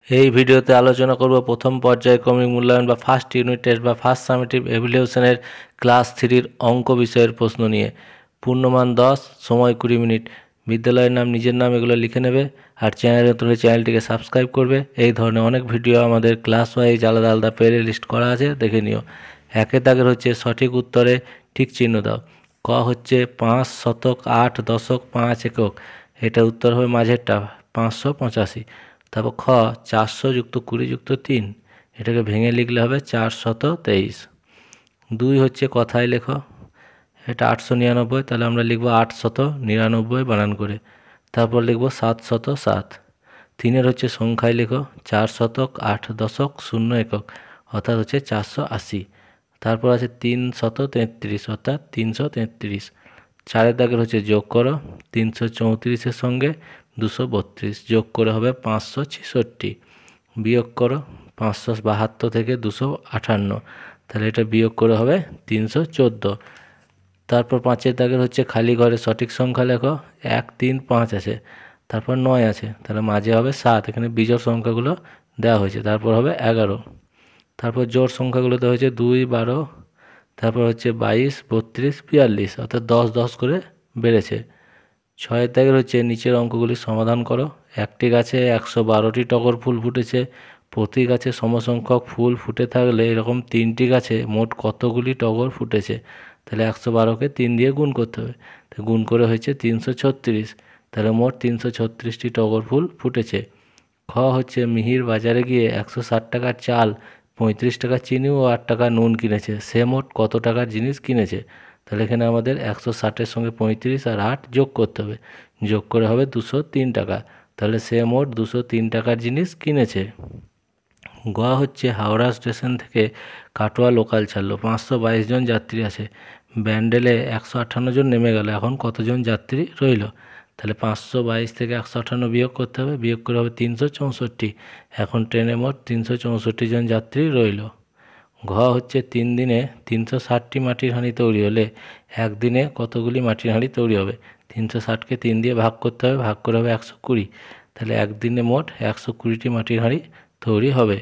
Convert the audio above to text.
এই ভিডিওতে আলোচনা করব প্রথম পর্যায়ক্রমিক মূল্যায়ন বা ফার্স্ট ইউনিট টেস্ট বা ফার্স্ট সামেটিভ এভালুয়েশনের ক্লাস 3-র অঙ্ক বিষয়ের প্রশ্ন নিয়ে। পূর্ণমান 10, সময় 20 মিনিট। বিদ্যালয়ের নাম, নিজের নাম এগুলো লিখে নেবে। আর চ্যানেলে তুলে চ্যানেলটিকে সাবস্ক্রাইব করবে। এই ধরনের অনেক ভিডিও আমাদের ক্লাস ওয়াইজ আলাদা আলাদা প্লে লিস্ট করা আছে, দেখে নিও। একের দাগের হচ্ছে সঠিক উত্তরে ঠিক চিহ্ন দাও। ক হচ্ছে 5 শতক 8 দশক 5 একক, এটা উত্তর হবে মাঝেরটা 585। তারপর খ 400 যুক্ত 20 যুক্ত 3, এটাকে ভেঙে লিখলে হবে 423। 2 হচ্ছে কথায় লেখো, এটা 899, তাহলে আমরা লিখবো 899 বানান করে। তারপর লিখবো 707। 3 হচ্ছে সংখ্যায় লেখো, 4 শতক 8 দশক 0 একক, অর্থাৎ হচ্ছে 480। তারপর আছে 333, অর্থাৎ 333। 4 দাগের হচ্ছে যোগ করো, 334-এর সঙ্গে 232 যোগ করে হবে 566। বিয়োগ করো 572 থেকে 258, তাহলে এটা বিয়োগ করে হবে 314। তারপর 5 দাগের হচ্ছে খালি ঘরে সঠিক সংখ্যা লেখো। 1 3 5 আছে, তারপর 9 আছে, তাহলে মাঝে হবে 7। এখানে বিজোড় সংখ্যাগুলো দেওয়া হয়েছে। তারপর হবে 11। তারপর জোড় সংখ্যাগুলো দেওয়া হয়েছে 2 12, তারপর হচ্ছে 22 32 42, অর্থাৎ 10 10 করে বেড়েছে। 6 দাগের হচ্ছে নিচের অঙ্কগুলি সমাধান করো। একটি গাছে 112টি টগর ফুল ফুটেছে। প্রতি গাছে সমসংখ্যক ফুল ফুটে থাকলে এরকম 3টি গাছে মোট কতগুলি টগর ফুটেছে? তাহলে 112কে 3 দিয়ে গুণ করতে হবে। তো গুণ করে হয়েছে 336, তাহলে মোট 336টি টগর ফুল ফুটেছে। খ হচ্ছে মিহির বাজারে গিয়ে 160 টাকার চাল, 35 টাকা চিনি ও 8 টাকা নুন কিনেছে। সে মোট কত টাকার জিনিস কিনেছে? তাহলে এখানে আমাদের 160-এর সঙ্গে 35 আর 8 যোগ করতে হবে। যোগ করে হবে 203 টাকা। তাহলে সে মোট 203 টাকার জিনিস কিনেছে। গ হচ্ছে হাওড়া স্টেশন থেকে কাটোয়া লোকাল ছাড়লো, 522 জন যাত্রী আছে। ব্যান্ডেলে 158 জন নেমে গেল, এখন কতজন যাত্রী রইল? তাহলে 522 থেকে 158 বিয়োগ করতে হবে, বিয়োগ করে হবে 364। এখন ট্রেনে মোট 364 জন যাত্রী রইল। ঘ হচ্ছে 3 দিনে 360টি মাটির হাঁড়ি তৈরি হলে একদিনে কতগুলি মাটির হাঁড়ি তৈরি হবে? 360কে 3 দিয়ে ভাগ করতে হবে, ভাগ করে হবে 120। তাহলে একদিনে মোট 120টি মাটির হাঁড়ি তৈরি হবে।